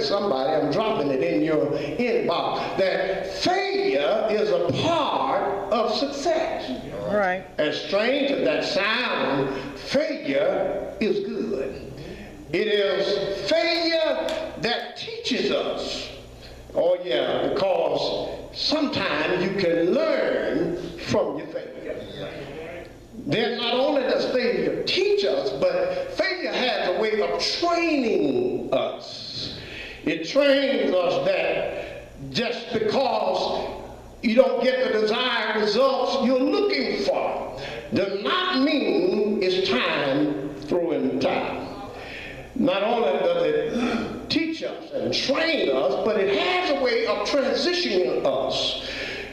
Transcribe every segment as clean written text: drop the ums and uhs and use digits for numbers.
to somebody, I'm dropping it in your inbox, that failure is a part of success. Right. As strange as that sounds, failure is good. It is failure that teaches us. Oh yeah, because sometimes you can learn from your failure. Then not only does failure teach us, but failure has a way of training us. It trains us that just because you don't get the desired results you're looking for does not mean it's time to throw in the towel. Not only does it teach us and train us, but it has a way of transitioning us.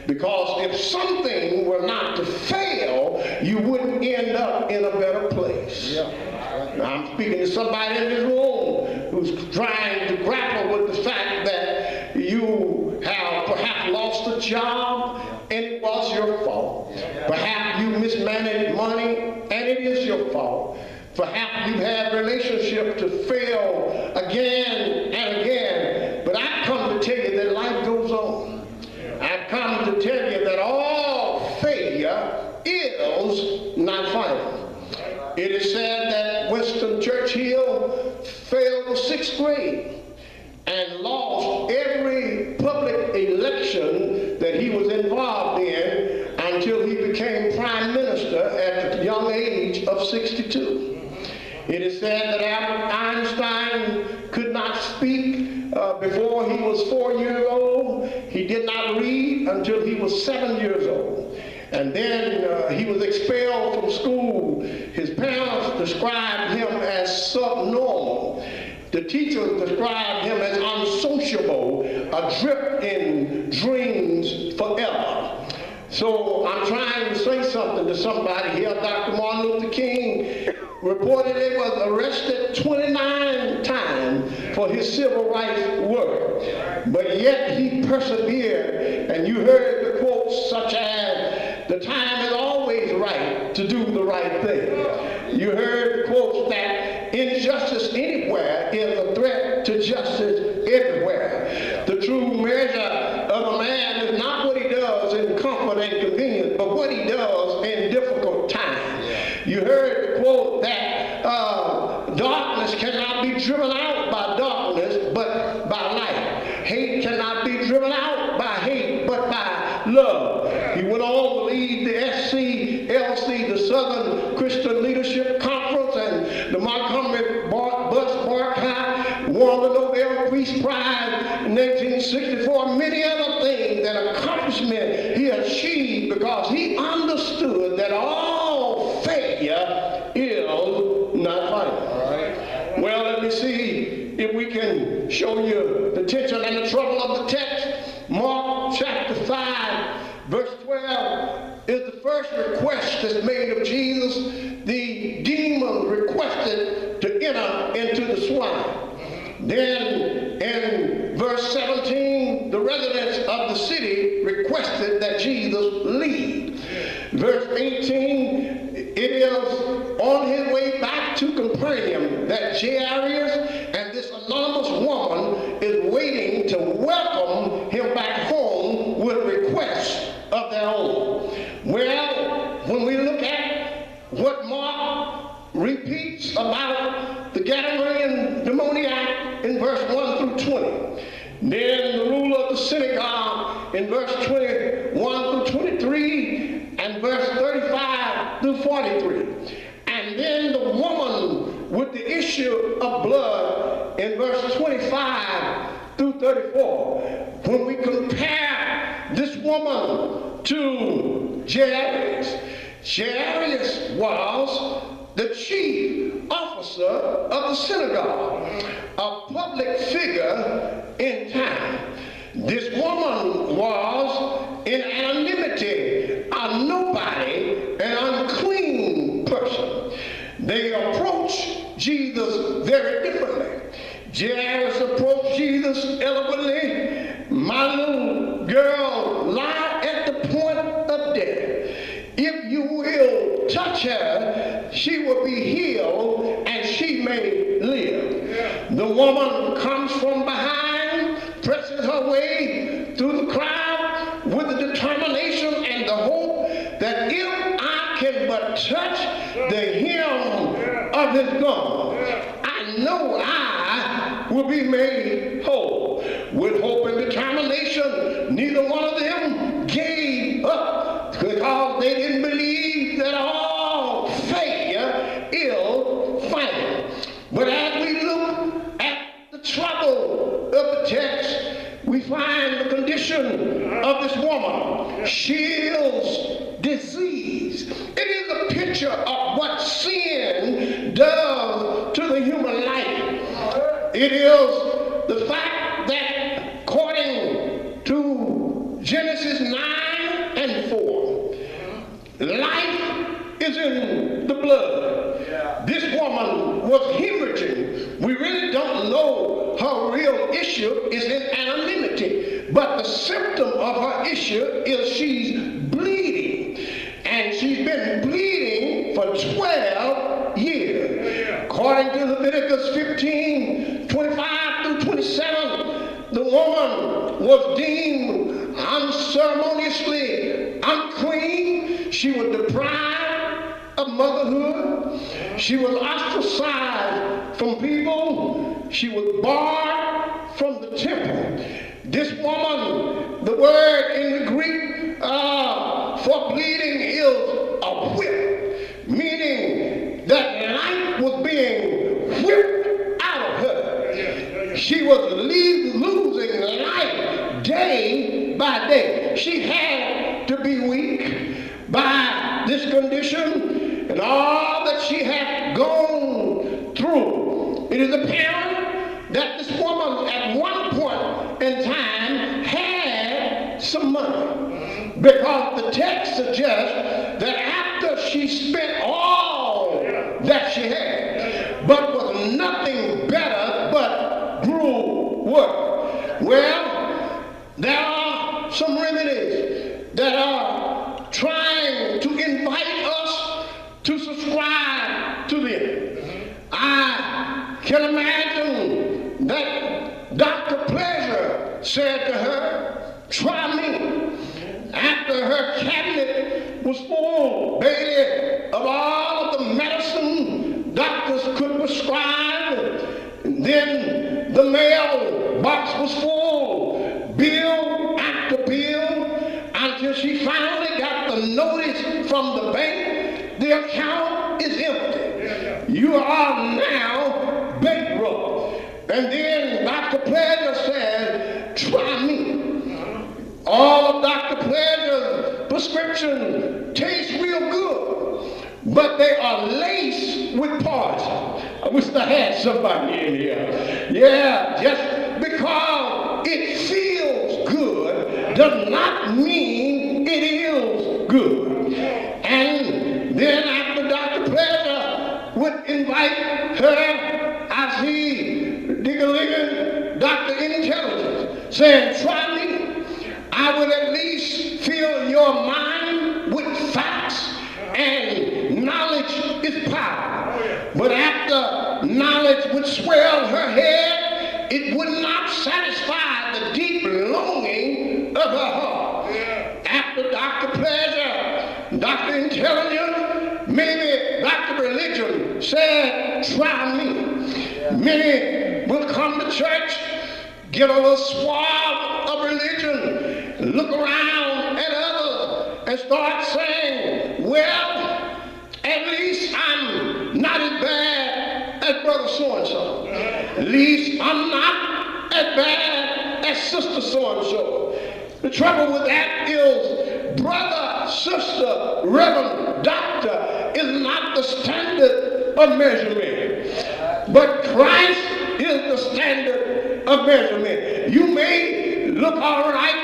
Because if something were not to fail, you wouldn't end up in a better place. Yeah. Now, I'm speaking to somebody in this room who's trying to grapple with the fact that you have perhaps lost a job and it was your fault. Perhaps you mismanaged money and it is your fault. Perhaps you've had relationships to fail again and again. But I've come to tell you that life goes on. I've come to tell you that all failure is not final. It is said that Winston Churchill failed the 6th grade and lost every public election that he was involved in until he became prime minister at the young age of 62. It is said that Albert Einstein could not speak before he was 4 years old. He did not read until he was 7 years old. And then he was expelled from school. His parents described him as subnormal. The teachers described him as unsociable, adrift in dreams forever. So I'm trying to say something to somebody here. Dr. Martin Luther King reportedly was arrested 29 times for his civil rights work. But yet he persevered, and you heard the quotes such as, "The time is always right to do the right thing." You heard the quotes that injustice anywhere is a threat to justice everywhere. The true measure of a man is not what he does in comfort and convenience, but what he does in difficult times. You heard the quote that darkness cannot be driven out by darkness, but by light. Hate cannot be driven out by hate, but by love. He went on to lead the SCLC, the Southern Christian Leadership Conference, and the Montgomery Bus Boycott, won the Nobel Peace Prize in 1964, many other things, that accomplishment he achieved because he understood that all failure is not final. Right. Well, let me see if we can show you the tension and the trouble of the text. Mark chapter 5, verse 12 is the first request that's made of Jesus. The demon requested to enter into the swine. Then in verse 17, the residents of the city requested that Jesus leave. Verse 18, it is on his way back to Capernaum that Jairus and this anonymous woman is waiting to welcome him back home with requests of their own. Well, when we look at what Mark repeats about the Gadarean demoniac in verse 1 through 20, then the ruler of the synagogue in verse 21 through 23, and verse 35 through 43. And then the woman with the issue of blood in verse 25 through 34. When we compare this woman to Jairus, Jairus was the chief officer of the synagogue, a public figure in town. This woman was in anonymity, a nobody, an unclean person. They approached Jesus very differently. Jairus approached Jesus eloquently. "My little girl lies at the point of death. If you will touch her, she will be healed and she may live." The woman comes from behind of his garment, I know I will be made whole. With hope and determination, neither one of them gave up because they didn't believe that all failure is final. But as we look at the trouble of the text, we find the condition of this woman. She is diseased. It is a picture of what sin does to the human life. It is the fact that according to Genesis 9 and 4, life is in the blood. This woman was hemorrhaging. We really don't know her real issue is in anonymity, but the symptom of her issue is she's bleeding, and she's been bleeding for 12 years. According to Leviticus 15, 25 through 27, the woman was deemed unceremoniously unclean. She was deprived of motherhood. She was ostracized from people. She was barred from the temple. This woman, the word in the Greek for bleeding is a whip, meaning that life was being whipped out of her. She was losing life day by day. She had to be weak by this condition and all that she had gone through. It is apparent that this woman at one point in time had some money, because the text suggests that after she spent all that she had, but was nothing better but grew worse. Well, there are some remedies that are trying to invite us to subscribe to them. I can imagine that Dr. Pleasure said to her, "Try me." After her cabinet was full, baby, of all of the medicine doctors could prescribe, and then the mail box was full, bill after bill, until she finally got the notice from the bank, the account is empty. You are now bankrupt. And then Dr. Pleasure said, "Try me." All of Dr. Pleasure's prescriptions taste real good, but they are laced with poison. I wish I had somebody in here. Yeah, just because it feels good does not mean it is good. And then after Dr. Pleasure would invite her, I see Digger-Liggin, Dr. Intelligence, saying, "Try me. I will at least fill your mind with facts, and knowledge is power." But after knowledge would swell her head, it would not satisfy the deep longing of her heart. After Dr. Pleasure, Dr. Intelligence, maybe Dr. Religion said, "Try me." Many will come to church, get a little swab of religion, look around at others, and start saying, "Well, at least I'm not as bad as brother so-and-so. At least I'm not as bad as sister so-and-so." The trouble with that is brother, sister, reverend, doctor is not the standard of measurement. But Christ is the standard of measurement. You may look all right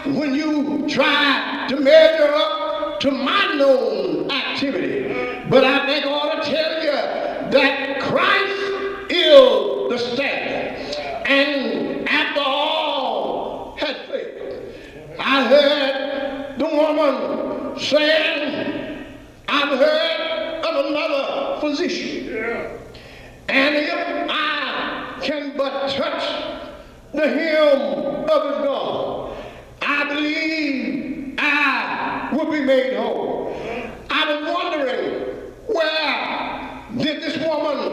when you try to measure up to my known activity, but I think I ought to tell you that Christ is the standard. And after all has failed, I heard the woman saying, "I've heard of another physician, and if I can but touch the hem of his garment, I believe I will be made whole." I was wondering, where did this woman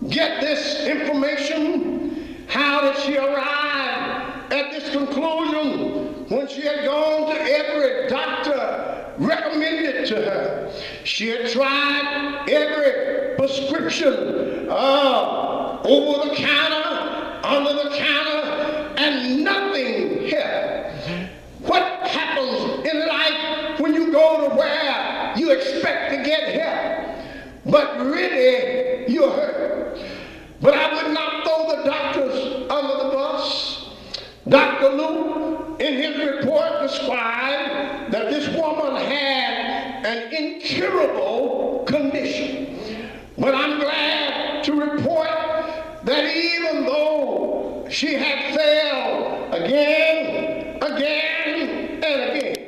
get this information? How did she arrive at this conclusion when she had gone to every doctor recommended to her? She had tried every prescription, over the counter, under the counter, and nothing helped. What happens in life when you go to where you expect to get help, but really you're hurt? But I would not throw the doctors under the bus. Dr. Luke, in his report, described that this woman had an incurable condition. But I'm glad to report that even though she had failed again, and again,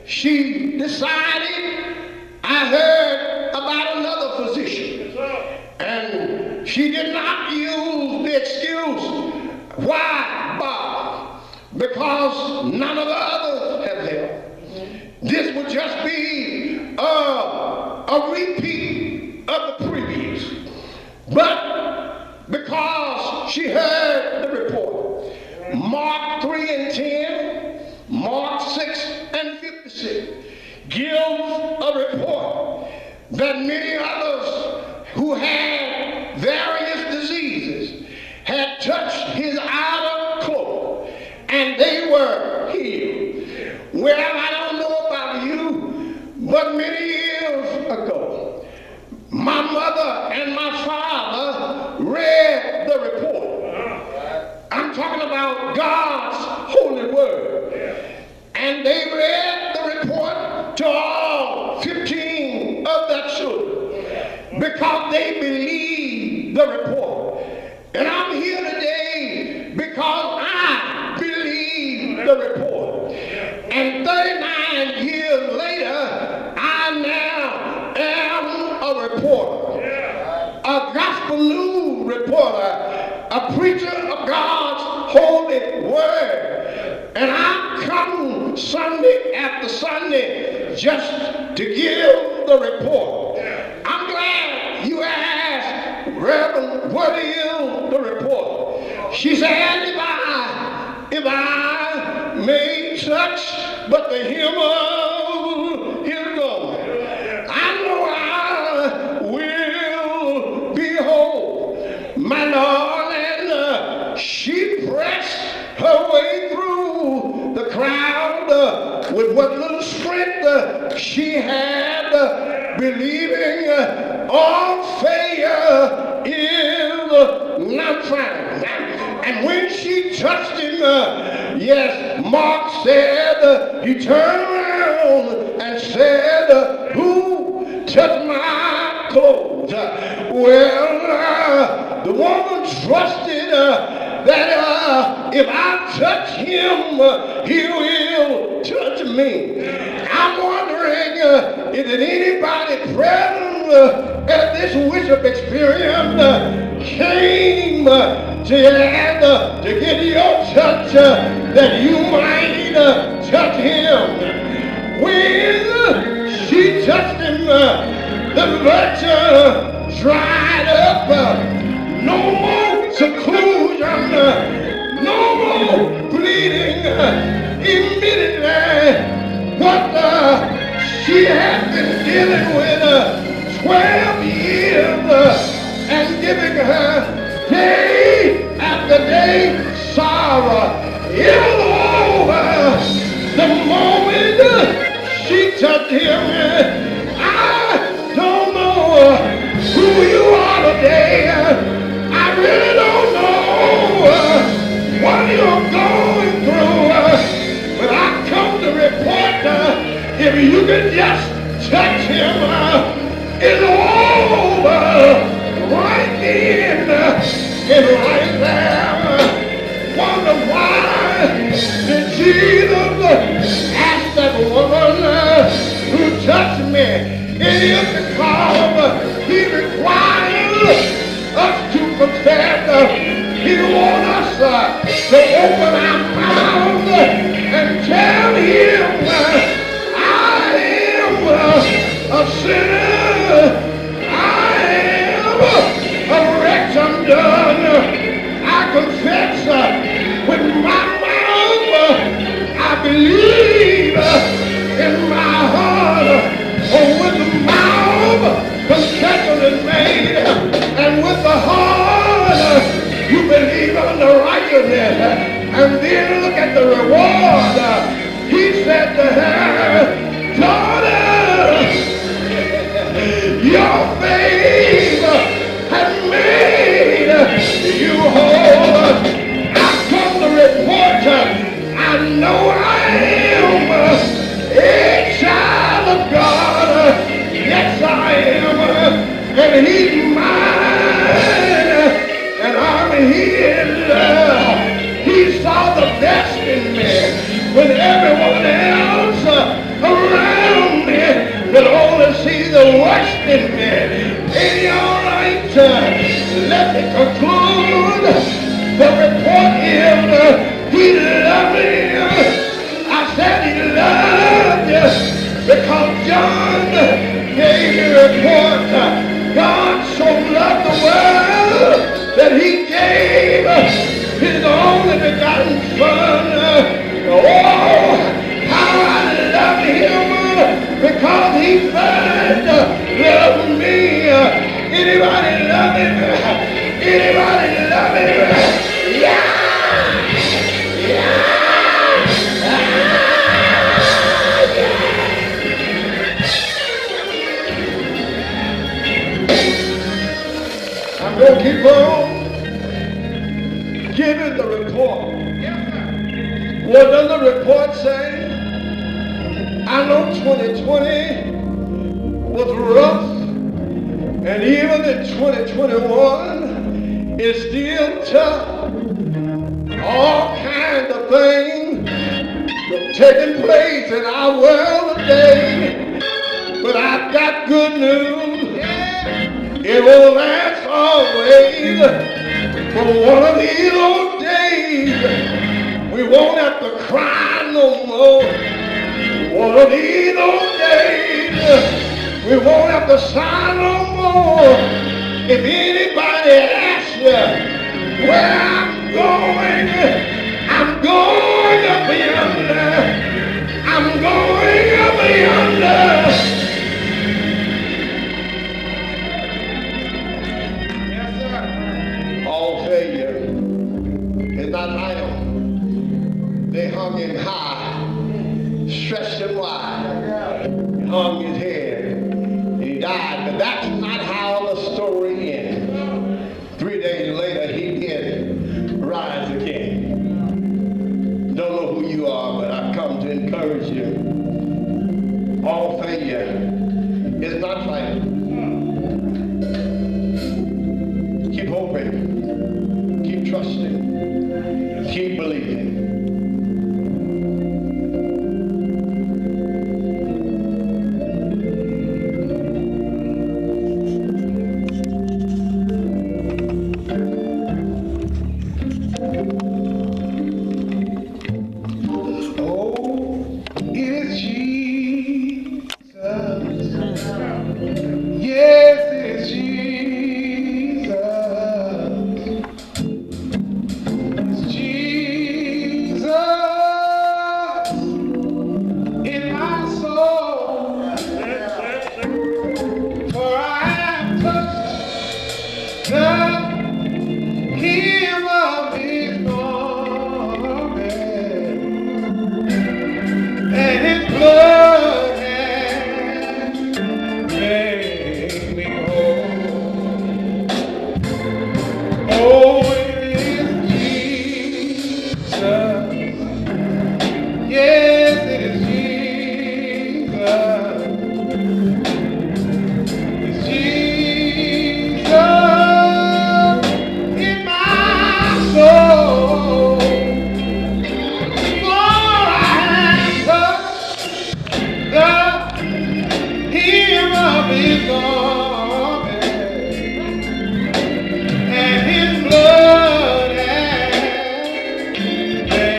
she decided, I heard about another physician, and she did not use the excuse, why bother? Because none of the others have helped. This would just be a repeat of the previous. But because she heard the report, Mark 3 and 10, Mark 6 and 56, gives a report that many others who had various diseases had touched his outer cloak, and they were healed. Well, I don't know about you, but many years ago, my mother and my father read the report. I'm talking about God's holy word. And they read the report to all 15 of their children because they believed the report. And I'm here today because I believe the report. And 39 years later, I now am a reporter, a gospel news reporter, a preacher of God's holy word. And I come Sunday after Sunday just to give the report. I'm glad you asked, Reverend, what is the report? She said, if I may touch but the hem of his garment, I know I will be whole. My Lord, and she pressed her way through the crowd with what little strength she had, believing all failure is not found. And when she touched him, yes, Mark said, he turned around and said, who touched my clothes? Well, the woman trusted that if I touch him, he will touch me. I'm wondering, is it anybody present at this worship experience came to get your touch that you might touch him? When she touched him, the virtue dried up. No more seclusion, no more bleeding. Immediately, what she had been dealing with 12 years and giving her day after day sorrow, it was over the moment she touched him. I don't know who you are today. I really don't know what you're going through, but I come to report if you can just touch him, it's over right then and right there. Wonder why did Jesus ask that woman who touched me? It is because he requires us to confess. He wants us to open our mouths and tell him, I am a sinner. I am a wretch yes, with my mouth I believe, in my heart, with the mouth confession is made, and with the heart you believe unto righteousness. And then look at the reward. He said to her, daughter, your faith has made you whole. I come to report, I know I am a child of God. Yes, I am. And he's mine, and I'm his. He saw the best in me when everyone else around me will only see the worst in me. Ain't it all right? Let me conclude. The report is he loved me. I said he loved you because John gave me a report. God so loved the world that he gave his only begotten Son. Oh, how I love him because he first loved me. Anybody love him? Anybody love him? Yeah! Yeah! I'm going to keep on giving the report. What does the report say? I know 2020 was rough, and even in 2021 is still tough. All kinds of things taking place in our world today. But I've got good news. It won't last always. For one of these old days, we won't have to cry no more. One of these old days, we won't have to sigh no more. If anybody asks you where I'm going up yonder. I'm going up yonder. All failure is not idle. They hung him high, stretched him wide, hung his head, and he died. But that's not how the story ends. 3 days later, he did rise again. Don't know who you are, but I've come to encourage you. All failure is not final. Keep hoping. Keep trusting, keep believing.